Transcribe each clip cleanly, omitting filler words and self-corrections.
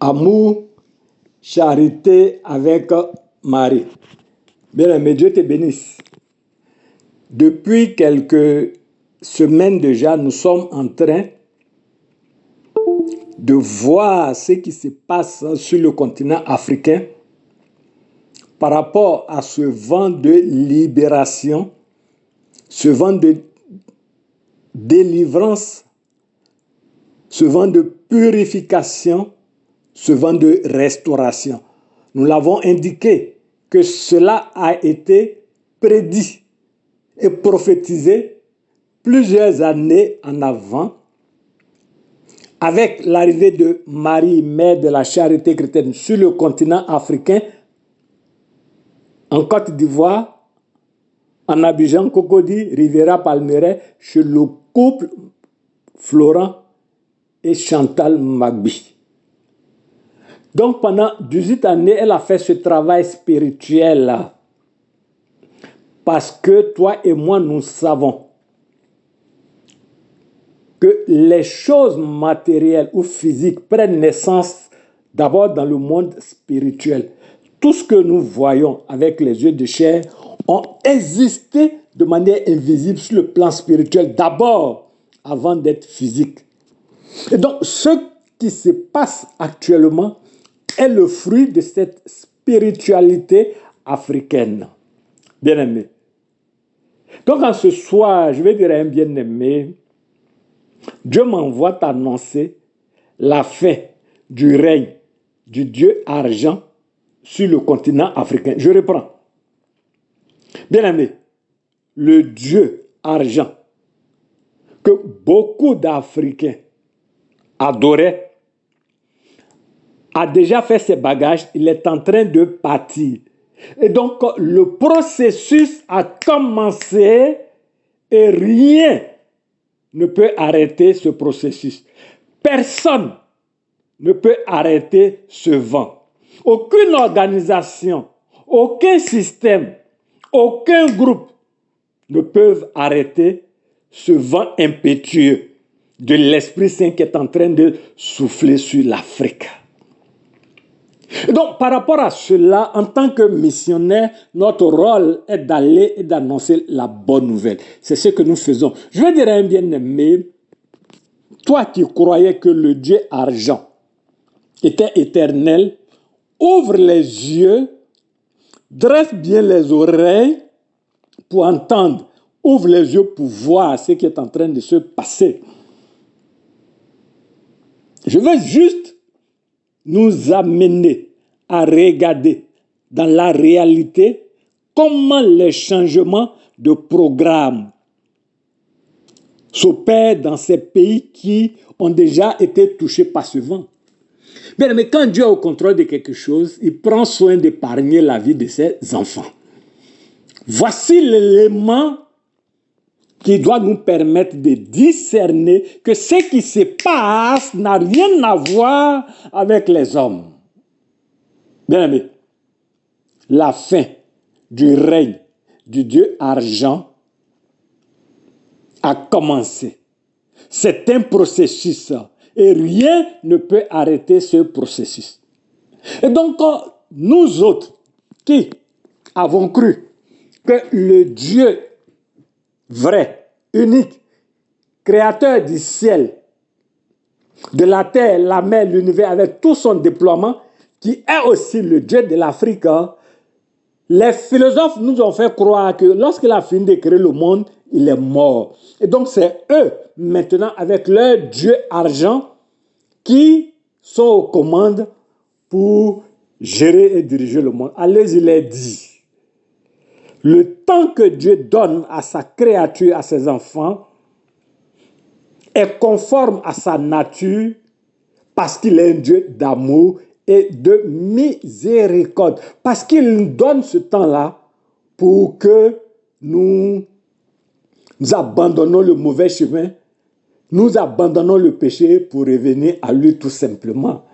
Amour, charité avec Marie. Bien-aimé, Dieu te bénisse. Depuis quelques semaines déjà, nous sommes en train de voir ce qui se passe sur le continent africain par rapport à ce vent de libération, ce vent de délivrance, ce vent de purification, ce vent de restauration. Nous l'avons indiqué que cela a été prédit et prophétisé plusieurs années en avant avec l'arrivée de Marie, mère de la charité chrétienne sur le continent africain, en Côte d'Ivoire, en Abidjan, Cocody, Riviera, Palmeraie, chez le couple Florent et Chantal Magbi. Donc pendant 18 années, elle a fait ce travail spirituel-là. Parce que toi et moi, nous savons que les choses matérielles ou physiques prennent naissance d'abord dans le monde spirituel. Tout ce que nous voyons avec les yeux de chair ont existé de manière invisible sur le plan spirituel d'abord avant d'être physique. Et donc, ce qui se passe actuellement est le fruit de cette spiritualité africaine. Bien-aimé. Donc, en ce soir, je vais dire à un bien-aimé, Dieu m'envoie t'annoncer la fin du règne du Dieu argent sur le continent africain. Je reprends. Bien-aimé, le Dieu argent que beaucoup d'Africains adoraient a déjà fait ses bagages, il est en train de partir. Et donc, le processus a commencé et rien ne peut arrêter ce processus. Personne ne peut arrêter ce vent. Aucune organisation, aucun système, aucun groupe ne peuvent arrêter ce vent impétueux de l'Esprit Saint qui est en train de souffler sur l'Afrique. Donc, par rapport à cela, en tant que missionnaire, notre rôle est d'aller et d'annoncer la bonne nouvelle. C'est ce que nous faisons. Je vais dire à un bien-aimé, toi qui croyais que le Dieu argent était éternel, ouvre les yeux, dresse bien les oreilles pour entendre, ouvre les yeux pour voir ce qui est en train de se passer. Je veux juste nous amener à regarder dans la réalité comment les changements de programme s'opèrent dans ces pays qui ont déjà été touchés par ce vent. Bien, mais quand Dieu est au contrôle de quelque chose, il prend soin d'épargner la vie de ses enfants. Voici l'élément qui doit nous permettre de discerner que ce qui se passe n'a rien à voir avec les hommes. Bien aimé, la fin du règne du Dieu argent a commencé. C'est un processus et rien ne peut arrêter ce processus. Et donc, nous autres qui avons cru que le Dieu vrai, unique, créateur du ciel, de la terre, la mer, l'univers, avec tout son déploiement, qui est aussi le Dieu de l'Afrique, les philosophes nous ont fait croire que lorsqu'il a fini de créer le monde, il est mort. Et donc c'est eux, maintenant, avec leur Dieu argent, qui sont aux commandes pour gérer et diriger le monde. Allez, il est dit. Le temps que Dieu donne à sa créature, à ses enfants, est conforme à sa nature parce qu'il est un Dieu d'amour et de miséricorde. Parce qu'il donne ce temps-là pour que nous abandonnons le mauvais chemin, nous abandonnons le péché pour revenir à lui tout simplement.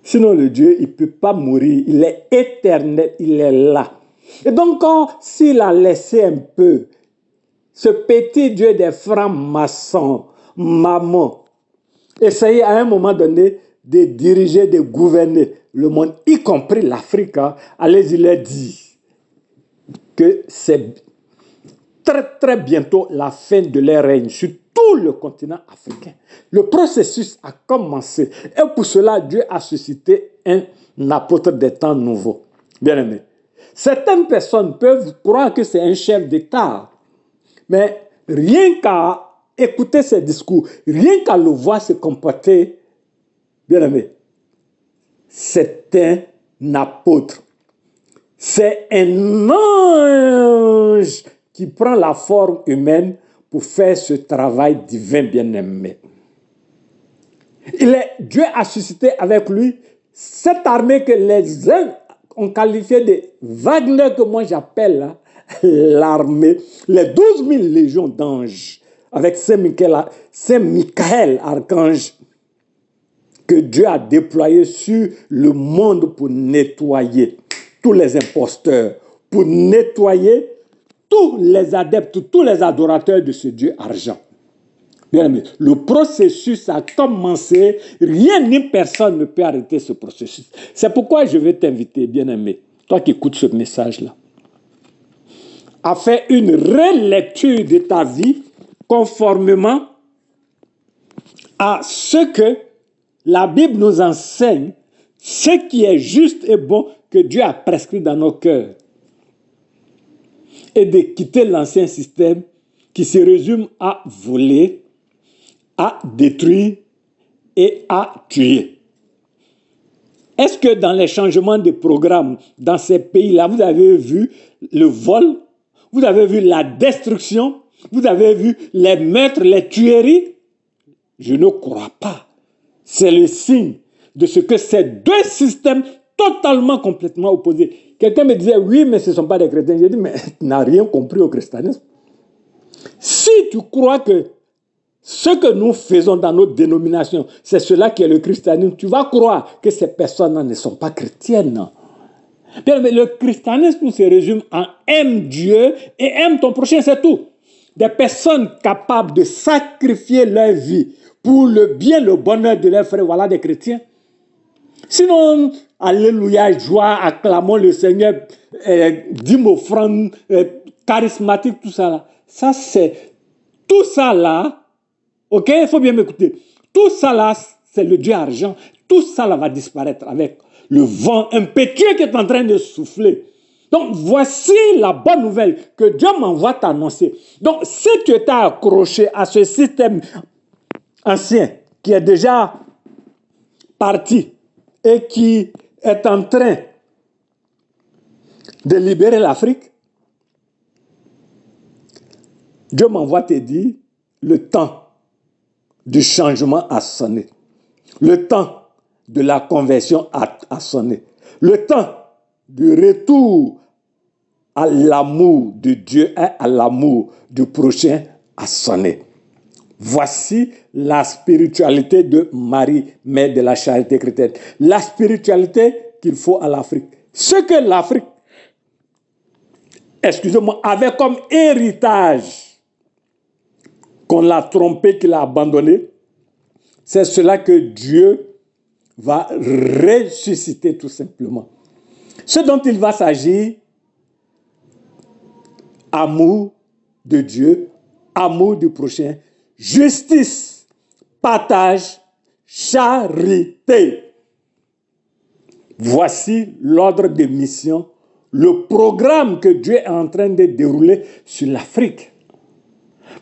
Sinon, le Dieu, il ne peut pas mourir. Il est éternel, il est là. Et donc, s'il a laissé un peu ce petit Dieu des francs-maçons, maman, essayer à un moment donné de diriger, de gouverner le monde, y compris l'Afrique, hein, allez-y leur dire que c'est très très bientôt la fin de leur règne sur tout le continent africain. Le processus a commencé et pour cela Dieu a suscité un apôtre des temps nouveaux. Bien aimé, certaines personnes peuvent croire que c'est un chef d'État, mais rien qu'à écouter ses discours, rien qu'à le voir se comporter, bien aimé, c'est un apôtre. C'est un ange qui prend la forme humaine pour faire ce travail divin, bien-aimé. Dieu a suscité avec lui cette armée que les uns ont qualifiée de Wagner, que moi j'appelle l'armée, les 12 000 légions d'anges, avec Saint-Michael, archange, que Dieu a déployé sur le monde pour nettoyer tous les imposteurs, pour nettoyer tous les adeptes, tous les adorateurs de ce Dieu argent. Bien aimé, le processus a commencé, rien ni personne ne peut arrêter ce processus. C'est pourquoi je vais t'inviter, bien aimé, toi qui écoutes ce message-là, à faire une relecture de ta vie conformément à ce que la Bible nous enseigne, ce qui est juste et bon que Dieu a prescrit dans nos cœurs, et de quitter l'ancien système qui se résume à voler, à détruire et à tuer. Est-ce que dans les changements de programme dans ces pays-là, vous avez vu le vol, vous avez vu la destruction, vous avez vu les meurtres, les tueries? Je ne crois pas. C'est le signe de ce que ces deux systèmes totalement, complètement opposés. Quelqu'un me disait, oui, mais ce ne sont pas des chrétiens. J'ai dit, mais tu n'as rien compris au christianisme. Si tu crois que ce que nous faisons dans notre dénomination, c'est cela qui est le christianisme, tu vas croire que ces personnes ne sont pas chrétiennes. Bien, mais le christianisme se résume en aime Dieu et aime ton prochain, c'est tout. Des personnes capables de sacrifier leur vie pour le bien, le bonheur de leurs frères, voilà des chrétiens. Sinon, alléluia, joie, acclamons le Seigneur, dîmes, offrandes, charismatiques, tout ça là. Ça c'est, tout ça là, ok, il faut bien m'écouter. Tout ça là, c'est le Dieu argent. Tout ça là va disparaître avec le vent impétueux qui est en train de souffler. Donc, voici la bonne nouvelle que Dieu m'envoie t'annoncer. Donc, si tu étais accroché à ce système ancien qui est déjà parti et qui est en train de libérer l'Afrique, Dieu m'envoie te dire, le temps du changement a sonné. Le temps de la conversion a sonné. Le temps du retour à l'amour de Dieu et à l'amour du prochain a sonné. Voici la spiritualité de Marie, mère de la charité chrétienne. La spiritualité qu'il faut à l'Afrique. Ce que l'Afrique, excusez-moi, avait comme héritage, qu'on l'a trompé, qu'il a abandonné, c'est cela que Dieu va ressusciter tout simplement. Ce dont il va s'agir, amour de Dieu, amour du prochain, justice, partage, charité. Voici l'ordre de mission, le programme que Dieu est en train de dérouler sur l'Afrique.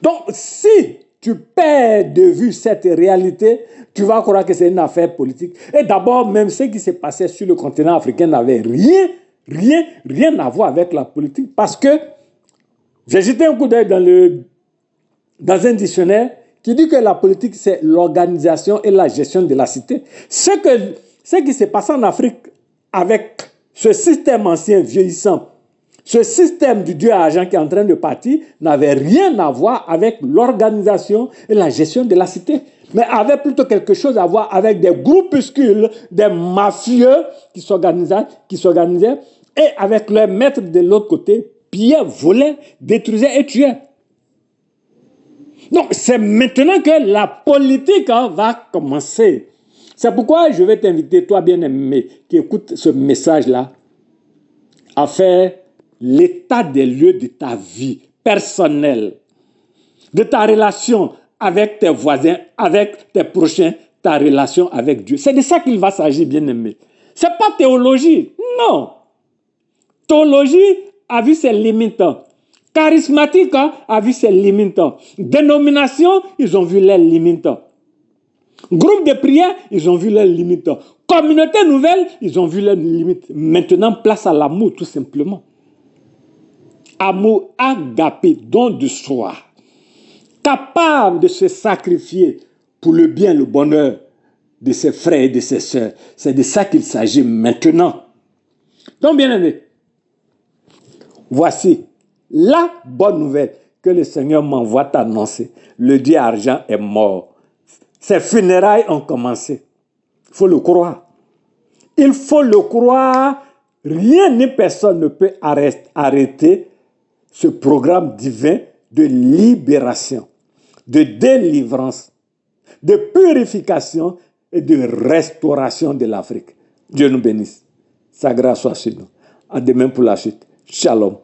Donc, si tu perds de vue cette réalité, tu vas croire que c'est une affaire politique. Et d'abord, même ce qui s'est passé sur le continent africain n'avait rien à voir avec la politique. Parce que j'ai jeté un coup d'œil dans un dictionnaire qui dit que la politique, c'est l'organisation et la gestion de la cité. Ce qui s'est passé en Afrique avec ce système ancien vieillissant, ce système du Dieu argent qui est en train de partir, n'avait rien à voir avec l'organisation et la gestion de la cité, mais avait plutôt quelque chose à voir avec des groupuscules, des mafieux qui s'organisaient et avec leurs maîtres de l'autre côté, pillaient, volaient, détruisaient et tuaient. Donc, c'est maintenant que la politique va commencer. C'est pourquoi je vais t'inviter, toi bien-aimé, qui écoute ce message-là, à faire l'état des lieux de ta vie personnelle, de ta relation avec tes voisins, avec tes prochains, ta relation avec Dieu. C'est de ça qu'il va s'agir, bien-aimé. Ce n'est pas théologie, non. Théologie a vu ses limites. Charismatique a vu ses limites. Dénomination, ils ont vu leurs limites. Groupe de prière, ils ont vu leurs limites. Communauté nouvelle, ils ont vu leurs limites. Maintenant, place à l'amour, tout simplement. Amour agapé, don de soi. Capable de se sacrifier pour le bien, le bonheur de ses frères et de ses sœurs. C'est de ça qu'il s'agit maintenant. Donc, bien aimé, voici la bonne nouvelle que le Seigneur m'envoie t'annoncer. Le Dieu argent est mort. Ses funérailles ont commencé. Il faut le croire. Il faut le croire. Rien ni personne ne peut arrêter ce programme divin de libération, de délivrance, de purification et de restauration de l'Afrique. Dieu nous bénisse. Sa grâce soit sur nous. À demain pour la suite. Shalom.